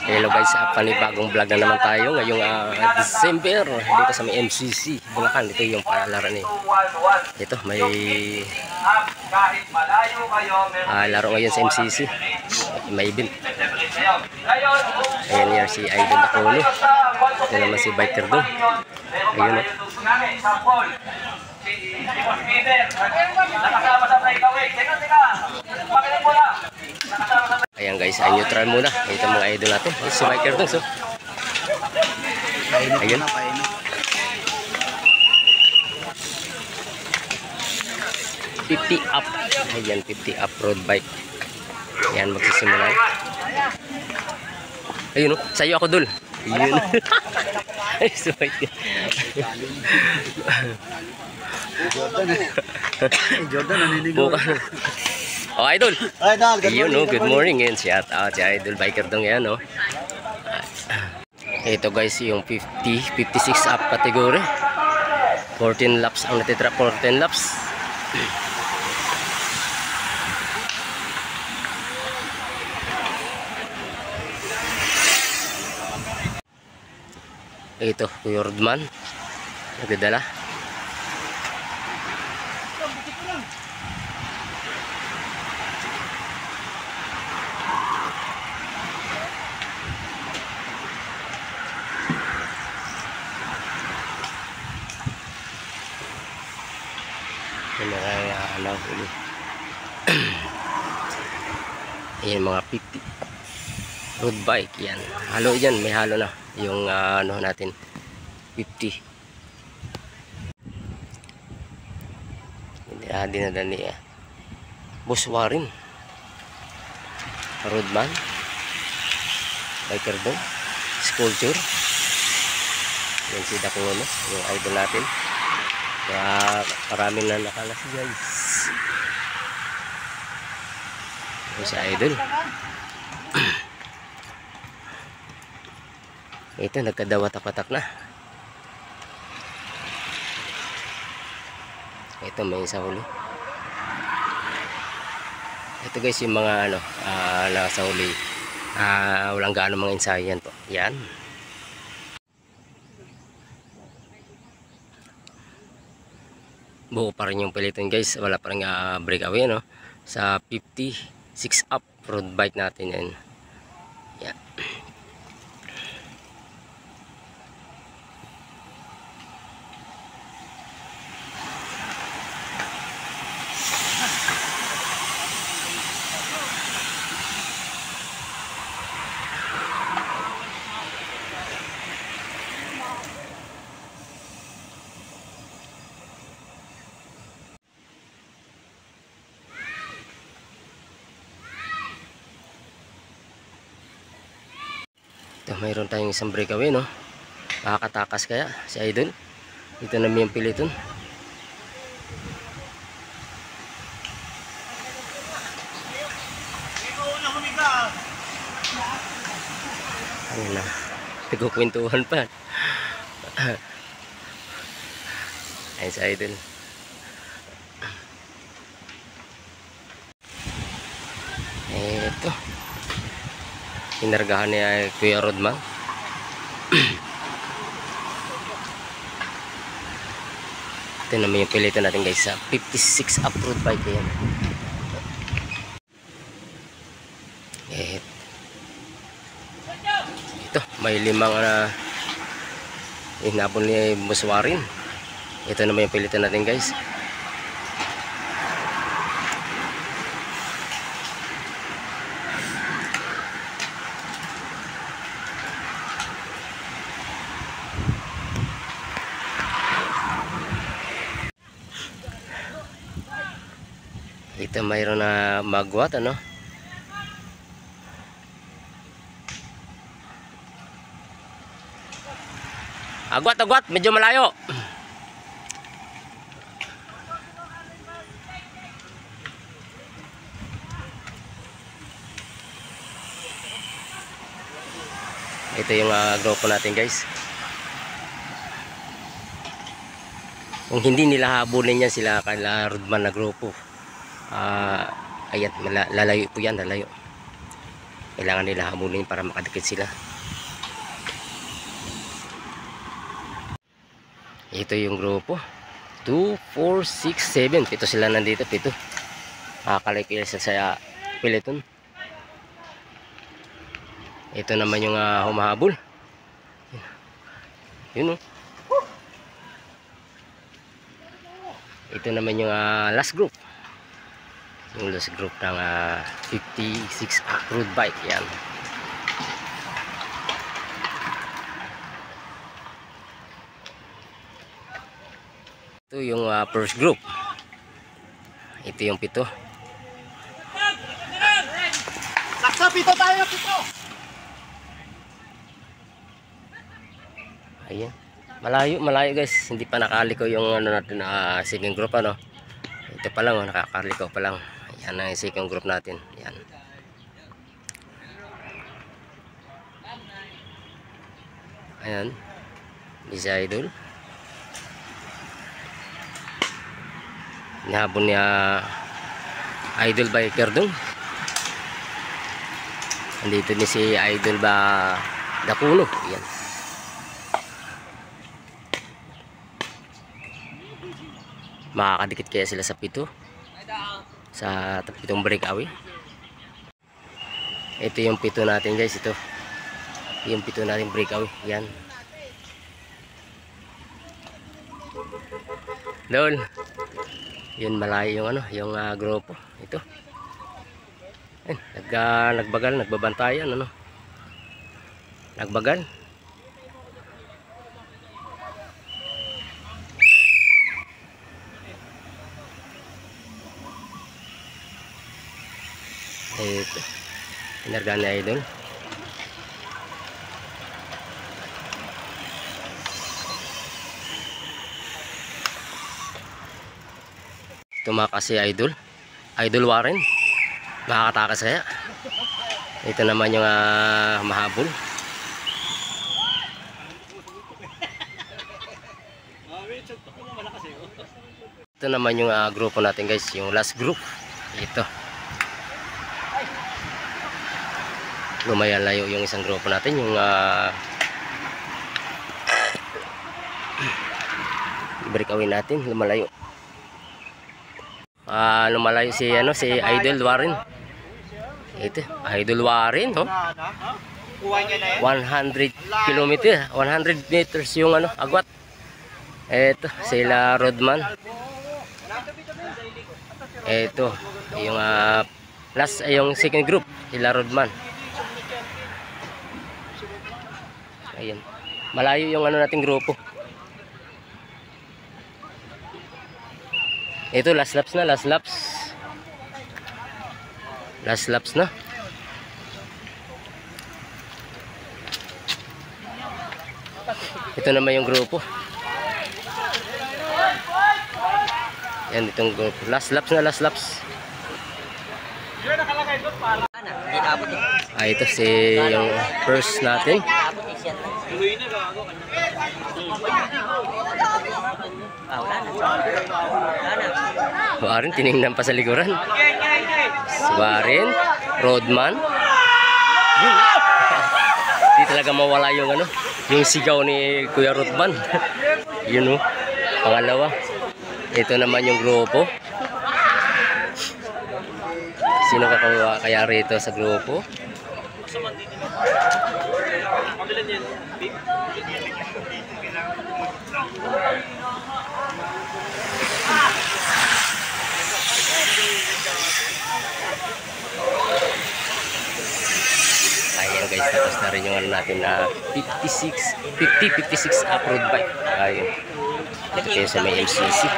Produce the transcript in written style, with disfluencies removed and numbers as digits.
Hello guys, panibagong vlog na naman tayo ngayong December dito sa may MCC Bulacan. Ito yung palaro niyo. Ito may laro ngayon sa MCC. May event. Ayan yan si Idol Daculo. Ito naman si Biker Dong. Ayun o. Ayan guys, ay neutral muna. Ito mga idol natin. Si Biker Dong. So. Ayun. $50 up. Ayan, $50 up road bike. Ayan, magsisimula. Ayun o. Sa'yo ako dul. Ayun. Ay, suwait ka. Jordan, naninigaw. Oh, Idol. Idol, Ayun, no, good morning. Yan, shout out si Idol Biker Dong yan, no. Ito guys, yung 56 up category. 14 laps ang natitira, 14 laps. Ito, Kuya Rodman. Nagdadala. Ayan mga 50 road bike yan. Halo yan, may halo na yung ano natin 50. Dinadala ni Boss Warren Rodman Biker Dong Sculpture. Yan si Daculo, yung idol natin. Kaya maraming na nakalas guys. Yung si idol. Ito nagkadawatak-watak na. Ito may isa huli. Ito guys yung mga ano nasa huli. Walang gaano mga ensayo yan po. Yan. Buo pa rin yung peloton guys. Wala pa rin breakaway no. Sa 56 up road bike natin yan. Yan. Ito, mayroon tayong isang breakaway no. Makakatakas kaya si Idol. Ito naman yung peloton. Ayun na. Nagkukwentuhan pa. Ayun si Idol. Ito. Inargahan niya Kuya Rodman. Ito naman yung peloton natin guys sa 56 up road bike yan. Ito may limang inabon ni Boss Warren. Ito naman yung peloton natin guys. Ito mayroon na magwat ano. Agwat, medyo malayo. Ito yung grupo natin guys. Kung hindi nila habulin yan sila kala Rodman na grupo, ayan, lalayo po yan, lalayo. Kailangan nila habulin para makadikit sila. Ito yung grupo 2, 4, 6, 7. Pito sila nandito, pito. Kakalay sa peloton. Ito naman yung humahabol. Yun, oh. Ito naman yung last group. Yung last group ng 56 road bike. Yan. Ito yung first group. Ito yung pito. Saksa, pito tayo, pito! Ayan. Malayo guys. Hindi pa nakaliko yung ano natin na second group, ano. Ito pa lang, nakakaliko pa lang. Ayan ang second group natin. Ayan. Ayan. Busy Idol. Nahabol niya Idol Biker dun. Andito ni si Idol ba Dakuno. Ayan. Makakadikit kaya sila sa pito, sa pitong breakaway. Ito yung pito natin guys. Ito yung pito natin breakaway. Yan. Doon. Yun, malayo yung ano, yung grupo. Ito. Ayun, nagbagal, nagbabantayan, ano. Nagbagal. Ito. Inargan ni Idol. Tumakas si Idol. Idol Warren. Makakatakas kaya. Ito naman yung mahabol. Ito naman yung grupo natin guys. Yung last group. Ito. Lumayan layo yung isang grupo natin. Yung breakaway natin. Lumalayo. Lumalayo si Idol Warren. Ito, Idol Warren, oh. 100 kilometer, 100 meters yung agwat. Ito, sila Rodman. Ito, yung yung second group, sila Rodman. Ayan. Malayo yung nating grupo. Ito, last laps na, last laps. Last laps na. Ito naman yung grupo. Yan, itong grupo. Last laps na, last laps. Ito si yung first natin. Warren, tinignan pa sa likuran. Si Warren, Rodman. Di talaga mawala yung yung sigaw ni Kuya Rodman. Yun, pangalawa. Ito naman yung grupo. Sino kaya rito sa grupo? Ayan guys, tapos na rin yung natin na 56 off-road bike. Ayun. Ito kayo sa may MCC.